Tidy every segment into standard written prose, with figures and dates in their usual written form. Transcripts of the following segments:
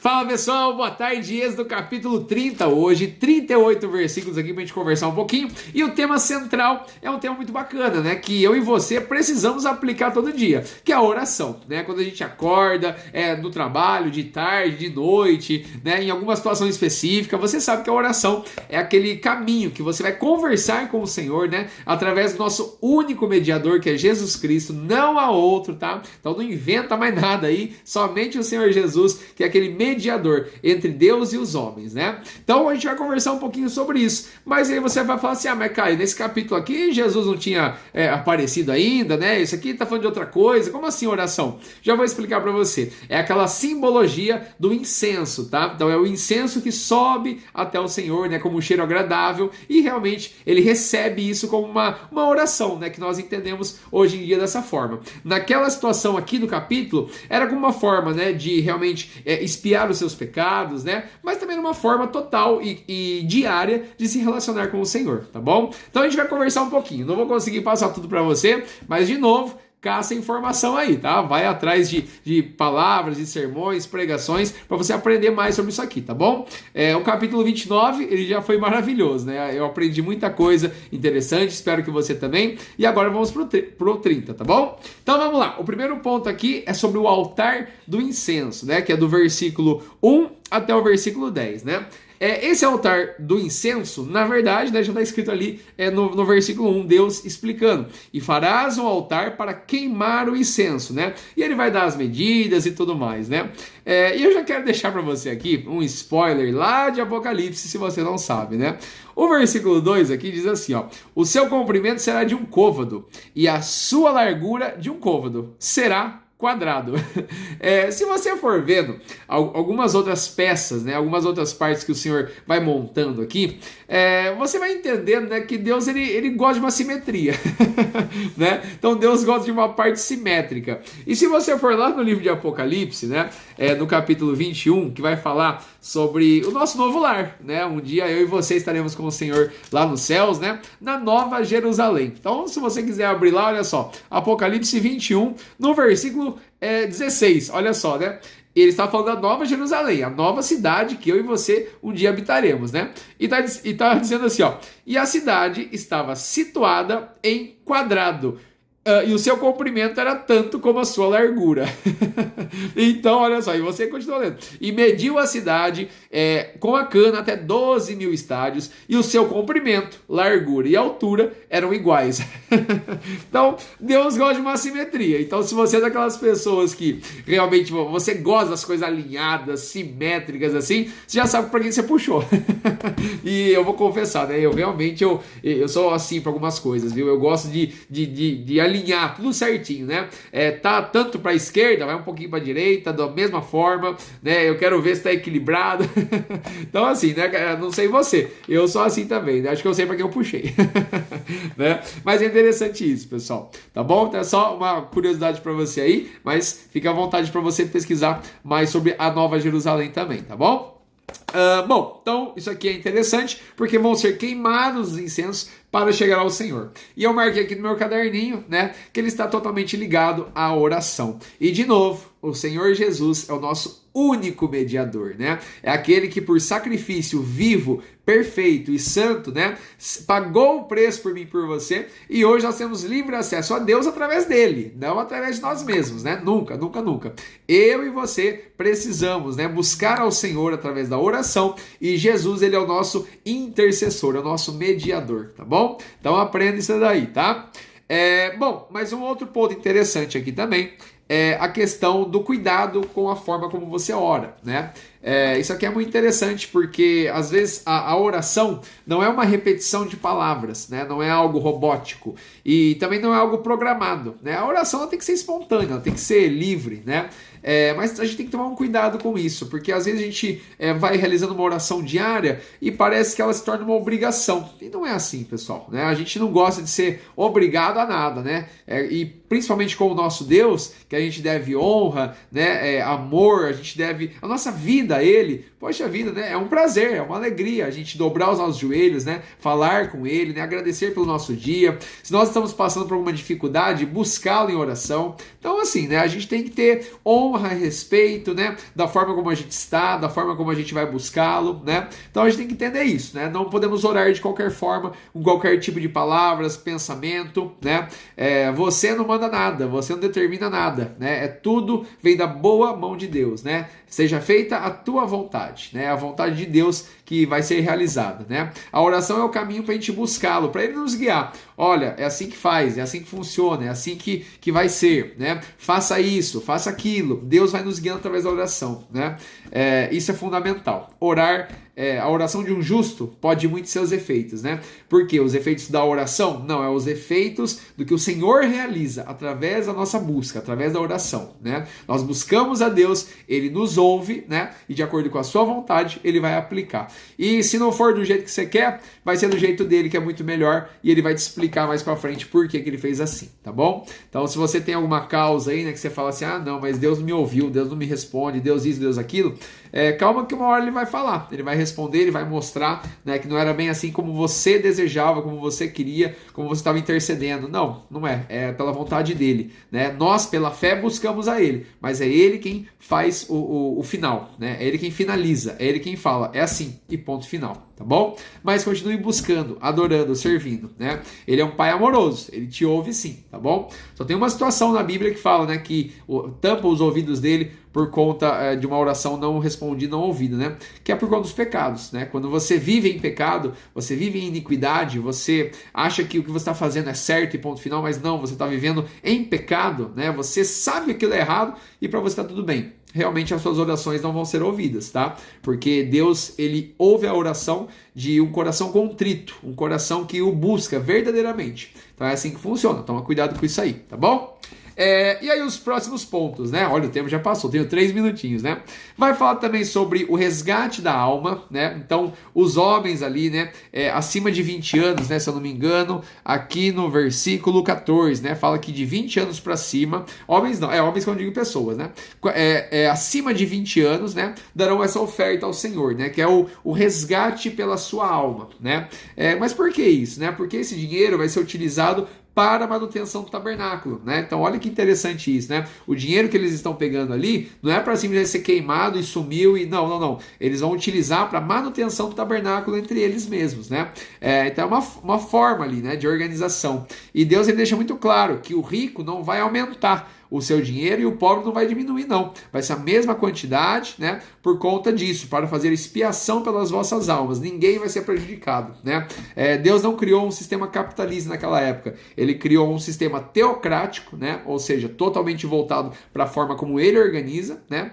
Fala pessoal, boa tarde, Êxodo capítulo 30 hoje, 38 versículos aqui pra gente conversar um pouquinho, e o tema central é um tema muito bacana, né, que eu e você precisamos aplicar todo dia, que é a oração, né, quando a gente acorda, no trabalho, de tarde, de noite, né, em alguma situação específica, você sabe que a oração é aquele caminho que você vai conversar com o Senhor, né, através do nosso único mediador, que é Jesus Cristo, não há outro, tá? Então não inventa mais nada aí, somente o Senhor Jesus, que é aquele mediador entre Deus e os homens, né? Então a gente vai conversar um pouquinho sobre isso, mas aí você vai falar assim, mas Caio, nesse capítulo aqui Jesus não tinha aparecido ainda, né? Isso aqui tá falando de outra coisa, como assim oração? Já vou explicar para você, é aquela simbologia do incenso, tá? Então é o incenso que sobe até o Senhor, né? Como um cheiro agradável, e realmente ele recebe isso como uma oração, né? Que nós entendemos hoje em dia dessa forma. Naquela situação aqui do capítulo, era como uma forma, né? De realmente expiar os seus pecados, né? Mas também uma forma total e diária de se relacionar com o Senhor, tá bom? Então a gente vai conversar um pouquinho. Não vou conseguir passar tudo para você, mas de novo, caça informação aí, tá? Vai atrás de palavras, de sermões, pregações, para você aprender mais sobre isso aqui, tá bom? O capítulo 29, ele já foi maravilhoso, né? Eu aprendi muita coisa interessante, espero que você também. E agora vamos pro 30, tá bom? Então vamos lá. O primeiro ponto aqui é sobre o altar do incenso, né? Que é do versículo 1 até o versículo 10, né? Esse altar do incenso, na verdade, né, já está escrito ali no versículo 1, Deus explicando. E farás um altar para queimar o incenso, né? E ele vai dar as medidas e tudo mais, né? E eu já quero deixar para você aqui um spoiler lá de Apocalipse, se você não sabe, né? O versículo 2 aqui diz assim, ó: o seu comprimento será de um côvado, e a sua largura de um côvado será quadrado. Se você for vendo algumas outras peças, né, algumas outras partes que o Senhor vai montando aqui, você vai entendendo, né, que Deus ele gosta de uma simetria. Né? Então Deus gosta de uma parte simétrica. E se você for lá no livro de Apocalipse, né, no capítulo 21, que vai falar sobre o nosso novo lar, né? Um dia eu e você estaremos com o Senhor lá nos céus, né? Na Nova Jerusalém. Então, se você quiser abrir lá, olha só, Apocalipse 21, no versículo 16, olha só, né? Ele está falando da Nova Jerusalém, a nova cidade que eu e você um dia habitaremos, né? E tá dizendo assim, ó: e a cidade estava situada em quadrado, e o seu comprimento era tanto como a sua largura. Então, olha só, e você continua lendo. E mediu a cidade com a cana até 12.000 estádios, e o seu comprimento, largura e altura eram iguais. Então, Deus gosta de uma simetria. Então, se você é daquelas pessoas que realmente você gosta das coisas alinhadas, simétricas, assim, você já sabe para quem você puxou. E eu vou confessar, né? Eu realmente eu sou assim para algumas coisas, viu? Eu gosto de alinhar tudo certinho, né? Tá tanto para a esquerda, vai um pouquinho para a direita, da mesma forma, né? Eu quero ver se tá equilibrado. Então, assim, né? Não sei você, eu sou assim também, né? Acho que eu sei para quem eu puxei. Né? Mas é interessante isso, pessoal, tá bom? Então é só uma curiosidade para você aí, mas fica à vontade para você pesquisar mais sobre a Nova Jerusalém também, tá bom? Bom, então isso aqui é interessante porque vão ser queimados os incensos para chegar ao Senhor. E eu marquei aqui no meu caderninho, né, que ele está totalmente ligado à oração. E de novo, o Senhor Jesus é o nosso único mediador, né? É aquele que por sacrifício vivo, perfeito e santo, né, pagou o preço por mim e por você, e hoje nós temos livre acesso a Deus através dele, não através de nós mesmos, né? Nunca, nunca, nunca. Eu e você precisamos, né, buscar ao Senhor através da oração, e Jesus, ele é o nosso intercessor, é o nosso mediador, tá bom? Então aprenda isso daí, tá? Bom, mas um outro ponto interessante aqui também é a questão do cuidado com a forma como você ora, né? Isso aqui é muito interessante porque às vezes a oração não é uma repetição de palavras, né? Não é algo robótico e também não é algo programado, né? A oração ela tem que ser espontânea, ela tem que ser livre, né? Mas a gente tem que tomar um cuidado com isso, porque às vezes a gente vai realizando uma oração diária e parece que ela se torna uma obrigação. E não é assim, pessoal, né? A gente não gosta de ser obrigado a nada, né? E principalmente com o nosso Deus, que a gente deve honra, né, amor, a gente deve a nossa vida a Ele. Poxa vida, né, é um prazer, é uma alegria a gente dobrar os nossos joelhos, né, falar com Ele, né, agradecer pelo nosso dia. Se nós estamos passando por alguma dificuldade, buscá-lo em oração. Então, assim, né, a gente tem que ter honra, respeito, né, da forma como a gente está, da forma como a gente vai buscá-lo, né. Então a gente tem que entender isso, né, não podemos orar de qualquer forma, com qualquer tipo de palavras, pensamento, né. Você não manda nada, você não determina nada, né, tudo vem da boa mão de Deus, né. Seja feita a tua vontade, né, a vontade de Deus que vai ser realizada, né. A oração é o caminho para a gente buscá-lo, para Ele nos guiar. Olha, é assim que faz, é assim que funciona, é assim que vai ser, né? Faça isso, faça aquilo. Deus vai nos guiando através da oração, né? Isso é fundamental. Orar, a oração de um justo pode muito seus efeitos, né? Por quê? Os efeitos da oração? Não, é os efeitos do que o Senhor realiza através da nossa busca, através da oração, né? Nós buscamos a Deus, Ele nos ouve, né? E de acordo com a sua vontade, Ele vai aplicar. E se não for do jeito que você quer, vai ser do jeito dele, que é muito melhor, e Ele vai te explicar mais pra frente por que ele fez assim, tá bom? Então, se você tem alguma causa aí, né, que você fala assim, não, mas Deus não me ouviu, Deus não me responde, Deus isso, Deus aquilo, calma que uma hora Ele vai falar, Ele vai responder, Ele vai mostrar, né, que não era bem assim como você desejava, como você queria, como você estava intercedendo. Não, não é pela vontade dele, né? Nós, pela fé, buscamos a Ele, mas é Ele quem faz o final, né? É Ele quem finaliza, é Ele quem fala, é assim, e ponto final. Tá bom? Mas continue buscando, adorando, servindo, né? Ele é um pai amoroso, ele te ouve sim, tá bom? Só tem uma situação na Bíblia que fala, né, que tampa os ouvidos dele por conta de uma oração não respondida, não ouvida, né? Que é por conta dos pecados, né? Quando você vive em pecado, você vive em iniquidade, você acha que o que você está fazendo é certo e ponto final, mas não, você está vivendo em pecado, né? Você sabe que aquilo é errado e para você está tudo bem. Realmente as suas orações não vão ser ouvidas, tá? Porque Deus, Ele ouve a oração de um coração contrito, um coração que o busca verdadeiramente. Então é assim que funciona, toma cuidado com isso aí, tá bom? E aí os próximos pontos, né? Olha, o tempo já passou, tenho 3 minutinhos, né? Vai falar também sobre o resgate da alma, né? Então, os homens ali, né? Acima de 20 anos, né? Se eu não me engano, aqui no versículo 14, né? Fala que de 20 anos para cima, homens não, homens que eu digo pessoas, né? Acima de 20 anos, né? Darão essa oferta ao Senhor, né? Que é o resgate pela sua alma, né? Mas por que isso, né? Porque esse dinheiro vai ser utilizado para a manutenção do tabernáculo, né? Então olha que interessante isso, né? O dinheiro que eles estão pegando ali não é para simplesmente ser queimado e sumiu e não. Eles vão utilizar para manutenção do tabernáculo entre eles mesmos, né? Então é uma forma ali, né, de organização. E Deus ele deixa muito claro que o rico não vai aumentar o seu dinheiro e o pobre não vai diminuir, não. Vai ser a mesma quantidade, né? Por conta disso, para fazer expiação pelas vossas almas. Ninguém vai ser prejudicado, né? Deus não criou um sistema capitalista naquela época. Ele criou um sistema teocrático, né? Ou seja, totalmente voltado para a forma como ele organiza, né?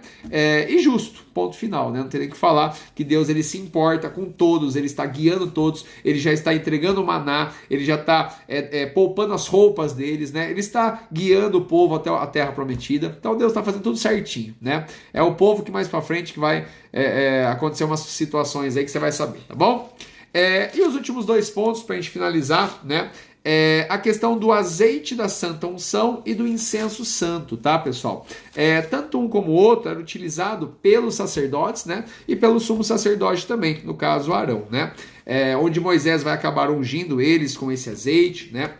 E justo, ponto final, né? Não tem nem que falar que Deus ele se importa com todos, ele está guiando todos, ele já está entregando o maná, ele já está poupando as roupas deles, né? Ele está guiando o povo até a terra prometida. Então Deus está fazendo tudo certinho, né? É o povo que mais para frente que vai acontecer umas situações aí que você vai saber, tá bom? E os últimos 2 pontos para a gente finalizar, né? A questão do azeite da santa unção e do incenso santo, tá, pessoal? Tanto um como o outro era utilizado pelos sacerdotes, né? E pelo sumo sacerdote também, no caso Arão, né? Onde Moisés vai acabar ungindo eles com esse azeite, né?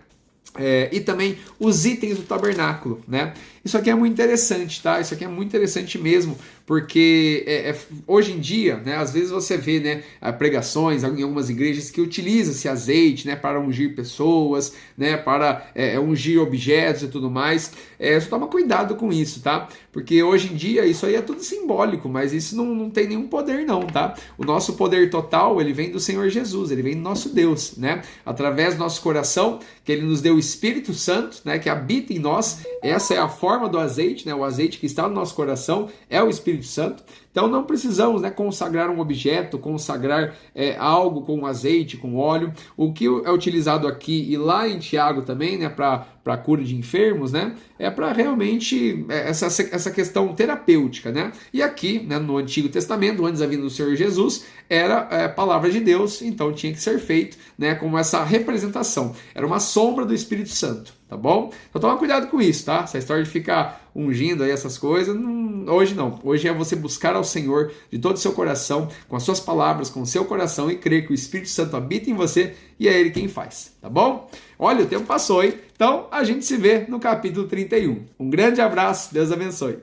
E também os itens do tabernáculo, né? Isso aqui é muito interessante, tá? Isso aqui é muito interessante mesmo, porque hoje em dia, né, às vezes você vê, né, pregações em algumas igrejas que utilizam esse azeite, né, para ungir pessoas, né, para ungir objetos e tudo mais. Só toma cuidado com isso, tá? Porque hoje em dia isso aí é tudo simbólico, mas isso não tem nenhum poder não, tá? O nosso poder total, ele vem do Senhor Jesus, ele vem do nosso Deus, né? Através do nosso coração, que ele nos deu o Espírito Santo, né, que habita em nós. Essa é a forma do azeite, né? O azeite que está no nosso coração é o Espírito Santo. Então não precisamos, né, consagrar um objeto, consagrar algo com azeite, com óleo. O que é utilizado aqui e lá em Tiago também, né, para cura de enfermos, né, é para realmente essa questão terapêutica, né? E aqui, né, no Antigo Testamento, antes da vinda do Senhor Jesus, era palavra de Deus, então tinha que ser feito, né, como essa representação. Era uma sombra do Espírito Santo, tá bom? Então toma cuidado com isso, tá? Essa história de ficar ungindo aí essas coisas. Hoje não. Hoje é você buscar ao Senhor de todo o seu coração, com as suas palavras, com o seu coração e crer que o Espírito Santo habita em você e é Ele quem faz, tá bom? Olha, o tempo passou, hein? Então a gente se vê no capítulo 31. Um grande abraço, Deus abençoe.